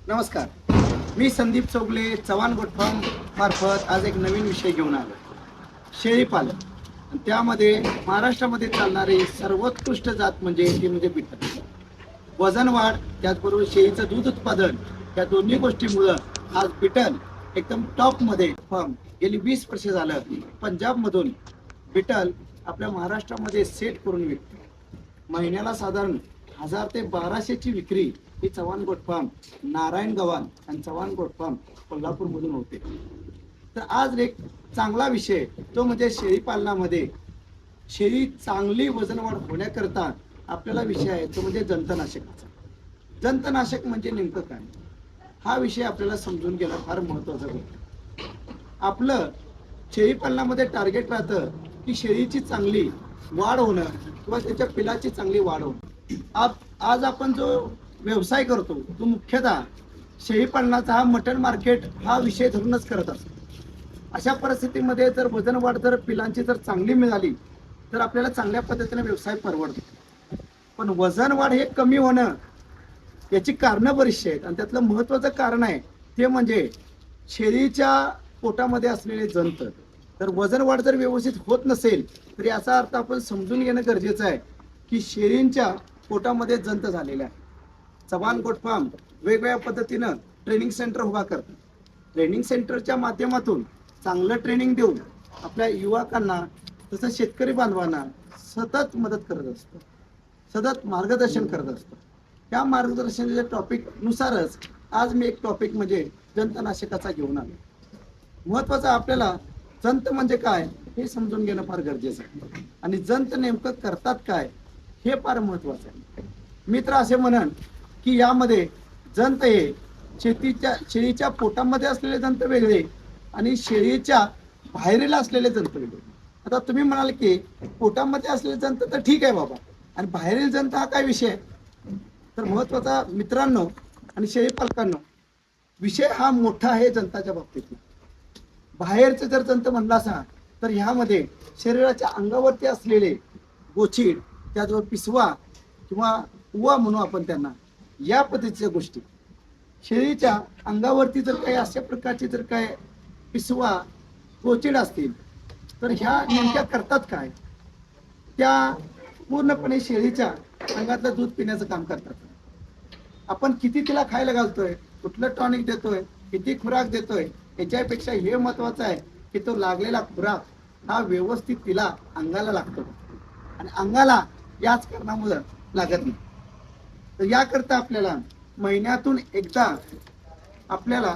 नमस्कार. मी Sandeep Chougale Chavan goat farm मार्फत आज एक नवीन विषय घेऊन आलो. शेळीपालन. त्यामध्ये महाराष्ट्रामध्ये चालणारी सर्वोत्कृष्ट जात म्हणजे बिटल. वजन वाढ त्याचबरोबर शेळीचं दूध उत्पादन या दोन्ही गोष्टीमुळं आज बिटल एकदम टॉपमध्ये फार्म गेली 20 वर्ष झालं पंजाबमधून बिटल आपल्या महाराष्ट्रामध्ये सेट करून विकतो. महिन्याला साधारण 1000 ते 1200ची विक्री ही चव्हाण गोट फार्म नारायण गव्हाण आणि चव्हाण गोट फार्म कोल्हापूरमधून होते. तर आज एक चांगला विषय तो म्हणजे शेळी पालनामध्ये शेळी चांगली वजनवाढ होण्याकरता आपल्याला विषय आहे तो म्हणजे जंतनाशकाचा. जंतनाशक म्हणजे नेमकं काय हा विषय आपल्याला समजून घेणं फार महत्त्वाचं आहे. आपलं शेळी पालनामध्ये टार्गेट राहतं की शेळीची चांगली वाढ होणं किंवा त्याच्या पिलाची चांगली वाढ होणं. आज आपण जो व्यवसाय करतो तो मुख्यतः शेळी पालनाचा हा मटण मार्केट हा विषय धरूनच करत असतो. अशा परिस्थितीमध्ये जर वजन वाढ जर पिलांची जर चांगली मिळाली तर आपल्याला चांगल्या पद्धतीने व्यवसाय परवडतो. पण वजन वाढ हे कमी होणं याची कारणं बरीचशी आहेत आणि त्यातलं महत्त्वाचं कारण आहे ते म्हणजे शेळीच्या पोटामध्ये असलेले जंत. तर वजन वाढ जर व्यवस्थित होत नसेल तर याचा अर्थ आपण समजून घेणं गरजेचं आहे की शेळींच्या पोटामध्ये जंत झालेले आहे. चव्हाण गोट फार्म वेगवेगळ्या पद्धतीनं ट्रेनिंग सेंटर उभा करतात. ट्रेनिंग सेंटरच्या माध्यमातून चांगलं ट्रेनिंग देऊन आपल्या युवकांना तसंच शेतकरी बांधवांना सतत मदत करत असतं, सतत मार्गदर्शन करत असतं. त्या मार्गदर्शनाच्या टॉपिकनुसारच आज मी एक टॉपिक म्हणजे जंतनाशकाचा घेऊन आलो. महत्त्वाचं आपल्याला जंत म्हणजे काय हे समजून घेणं फार गरजेचं आहे आणि जंत नेमकं करतात काय हे फार महत्त्वाचं आहे. मी तर असे म्हणन की यामध्ये जंत हे शेळीच्या पोटामध्ये असलेले जंत वेगळे आणि शेळीच्या बाहेरील असलेले जंत वेगळे. आता तुम्ही म्हणाल की पोटामध्ये असलेले जंत तर ठीक आहे बाबा आणि बाहेरील जंत हा काय विषय आहे. तर महत्त्वाचा मित्रांनो आणि शेळी पालकांनो विषय हा मोठा आहे जंताच्या बाबतीत. बाहेरचे जर जंत म्हणला असा तर ह्यामध्ये शरीराच्या अंगावरती असलेले गोचीड त्याचबरोबर पिसवा किंवा उवा म्हणू आपण त्यांना या पद्धतीच्या गोष्टी शेळीच्या अंगावरती जर काही अशा प्रकारची जर काय पिसवा गोचीड असतील तर ह्या नेमक्या करतात काय त्या पूर्णपणे शेळीच्या अंगातलं दूध पिण्याचं काम करतात. आपण किती तिला खायला घालतोय, कुठलं टॉनिक देतोय, किती खुराक देतोय याच्यापेक्षा हे महत्वाचं आहे की तो लागलेला खुराक हा व्यवस्थित तिला अंगाला लागतो आणि अंगाला याच कारणामुळे लागत नाही. तर याकरता आपल्याला महिन्यातून एकदा आपल्याला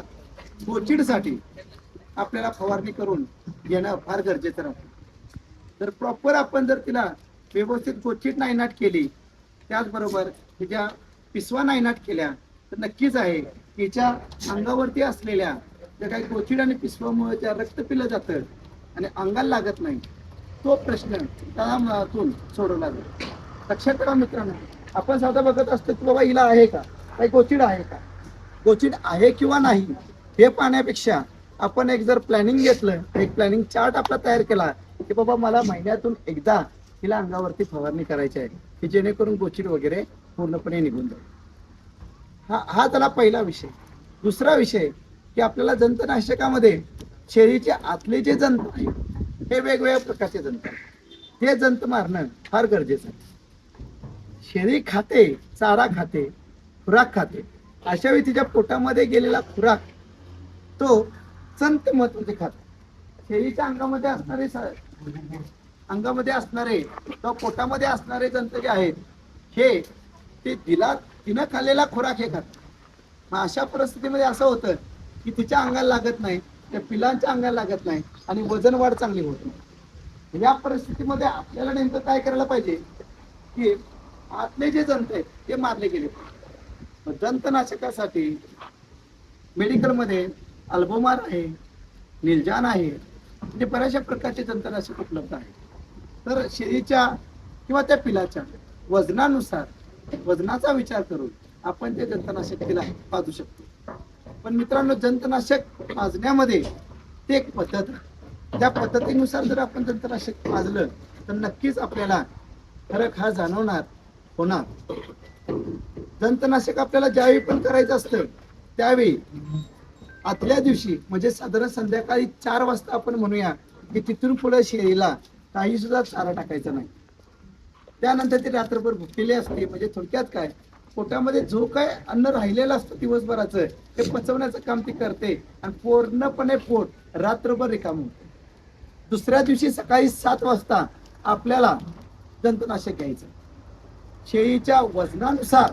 गोचीडसाठी आपल्याला फवारणी करून घेणं फार गरजेचं राहतं. तर प्रॉपर आपण जर तिला व्यवस्थित गोचीड नायनाट केली त्याचबरोबर तिच्या पिसवा नायनाट केल्या तर नक्कीच आहे तिच्या अंगावरती असलेल्या ज्या काही गोचीड आणि पिसवामुळे ज्या रक्त पिलं जातं आणि अंगाला लागत नाही तो प्रश्न त्या मुळातून सोडवला जातो. लक्षात ठेवा मित्रांनो, आपण साधा बघत असतो की बाबा हिला आहे का काही गोचीड आहे का, गोचीड आहे किंवा नाही हे पाहण्यापेक्षा आपण एक जर प्लॅनिंग घेतलं, एक प्लॅनिंग चार्ट आपला तयार केला की बाबा मला महिन्यातून एकदा तिला अंगावरती फवारणी करायची आहे की जेणेकरून गोचीड वगैरे पूर्णपणे निघून जाईल. हा झाला पहिला विषय. दुसरा विषय की आपल्याला जंतनाशकामध्ये शेळीचे आतले जे जंत आहेत हे वेगवेगळ्या प्रकारचे जंत आहेत ते जंत मारणं फार गरजेचं आहे. शेळी खाते, चारा खाते, खुराक खाते. अशा वेळी तिच्या पोटामध्ये गेलेला खुराक तो जंत महत्वाचे खातात. शेळीच्या अंगामध्ये असणारे किंवा पोटामध्ये असणारे जंत जे आहेत हे ते तिनं खाल्लेला खुराक हे खातात. मग अशा परिस्थितीमध्ये असं होतं की तिच्या अंगाला लागत नाही, त्या पिलांच्या अंगाला लागत नाही आणि वजन वाढ चांगली होत नाही. या परिस्थितीमध्ये आपल्याला नेमकं काय करायला पाहिजे की आतले जे जंत आहेत ते मारले गेले. जंतनाशकासाठी मेडिकलमध्ये अल्बोमार आहे, निलजान आहे, म्हणजे बऱ्याचशा प्रकारचे जंतनाशक उपलब्ध आहे. तर शेळीच्या किंवा त्या पिलाच्या वजनानुसार वजनाचा विचार करून आपण ते जंतनाशक तिला पाजू शकतो. पण मित्रांनो जंतनाशक पाजण्यामध्ये ते एक पद्धत आहे. त्या पद्धतीनुसार जर आपण जंतनाशक पाजलं तर नक्कीच आपल्याला फरक हा जाणवणार होणार. जंतनाशक आपल्याला ज्यावेळी पण करायचं असतं त्यावेळी आदल्या दिवशी म्हणजे साधारण संध्याकाळी 4 वाजता आपण म्हणूया की तिथून पुढे शेळीला काही सुद्धा चारा टाकायचा नाही. त्यानंतर ती रात्रभर भुकेली असते. म्हणजे थोडक्यात काय, पोटामध्ये जो काय अन्न राहिलेलं असतं दिवसभराचं ते पचवण्याचं काम ती करते आणि पूर्णपणे पोट रात्रभर रिकाम होते. दुसऱ्या दिवशी सकाळी 7 वाजता आपल्याला जंतुनाशक घ्यायचं. शेळीच्या वजनानुसार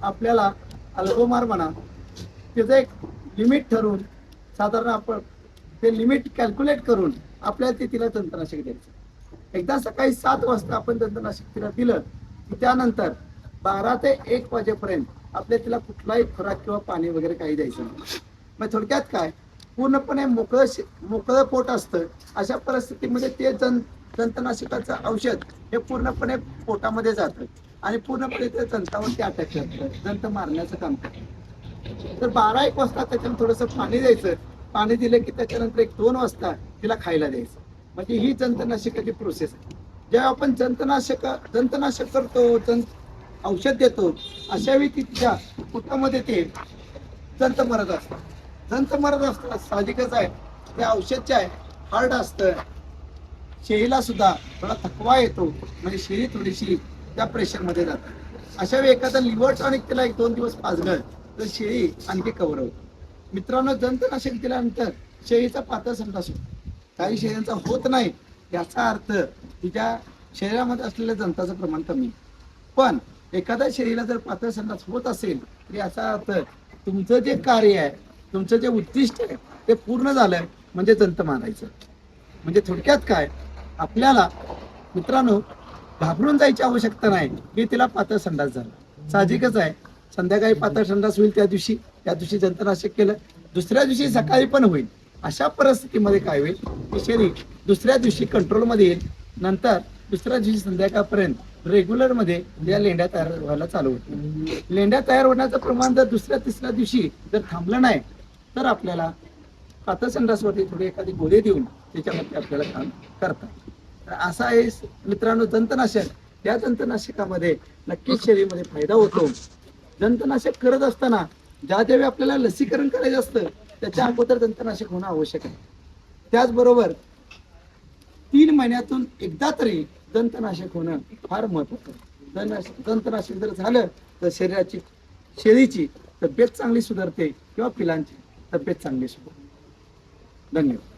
आपल्याला अल्बोमार म्हणा त्याचं एक लिमिट ठरवून साधारण आपण ते लिमिट कॅल्क्युलेट करून आपल्याला ते तिला जंतुनाशक द्यायचं. एकदा सकाळी 7 वाजता आपण जंतुनाशक तिला दिलं की त्यानंतर 12 ते 1 वाजेपर्यंत आपल्या तिला कुठलाही खुराक किंवा पाणी वगैरे काही द्यायचं नाही. मग थोडक्यात काय, पूर्णपणे मोकळं पोट असतं. अशा परिस्थितीमध्ये ते जंतुनाशकाचं औषध हे पूर्णपणे पोटामध्ये जातं आणि पूर्णपणे ते जंतावरती अटॅक करतं, जंत मारण्याचं काम करतं. तर 12-1 वाजता त्याच्यानं थोडंसं पाणी द्यायचं. पाणी दिलं की त्याच्यानंतर 1-2 वाजता तिला खायला द्यायचं. म्हणजे ही जंतुनाशकाची प्रोसेस आहे. जेव्हा आपण जंतुनाशक करतो, औषध देतो, अशा वेळी तिच्या पोटामध्ये ते जंत मरत असतात. साहजिकच आहे. ते औषध जे आहे हार्ड असतं. शेळीला सुद्धा थोडा थकवा येतो. म्हणजे शेळी थोडीशी त्या प्रेशरमध्ये जाते. अशा वेळी एखादा लिव्हर टॉनिक तिला 1-2 दिवस पाजलं तर शेळी आणखी कव्हर होते. मित्रांनो, जंतुनाशक दिल्यानंतर शेळीचा पातळ संडास होतो. काही शेळ्यांचा होत नाही. याचा अर्थ तिच्या शरीरामध्ये असलेल्या जंताचं प्रमाण कमी. पण एखाद्या शेळीला जर पातळ संडास होत असेल तर याचा अर्थ तुमचं जे कार्य आहे, तुमचं जे उद्दिष्ट आहे ते पूर्ण झालं म्हणजे जंत मारायचं. म्हणजे थोडक्यात काय, आपल्याला मित्रांनो घाबरून जायची आवश्यकता नाही की तिला पातळ संडास झाला. साहजिकच आहे, संध्याकाळी पातळ संडास होईल त्या दिवशी जंतुनाशक केलं, दुसऱ्या दिवशी सकाळी पण होईल. अशा परिस्थितीमध्ये काय होईल की शेळी दुसऱ्या दिवशी कंट्रोलमध्ये येईल. नंतर दुसऱ्या दिवशी संध्याकाळपर्यंत रेग्युलरमध्ये या लेंड्या तयार व्हायला चालू होतील. लेंड्या तयार होण्याचं प्रमाण जर दुसऱ्या-तिसऱ्या दिवशी जर थांबलं नाही तर आपल्याला पातळ संडासवरती थोडी एखादी गोळी देऊन त्याच्यामध्ये आपल्याला काम करतात. तर असा आहे मित्रांनो जंतुनाशक. त्या जंतुनाशकामध्ये नक्कीच शेळीमध्ये फायदा होतो. जंतुनाशक करत असताना ज्यावेळी आपल्याला लसीकरण करायचं असतं त्याच्या अगोदर जंतुनाशक होणं आवश्यक आहे. त्याचबरोबर 3 महिन्यातून एकदा तरी जंतुनाशक होणं फार महत्त्वाचं. जंतुनाशक जर झालं तर शेळीची तब्येत चांगली सुधारते किंवा पिलांची तब्येत चांगली सुधारते. धन्यवाद.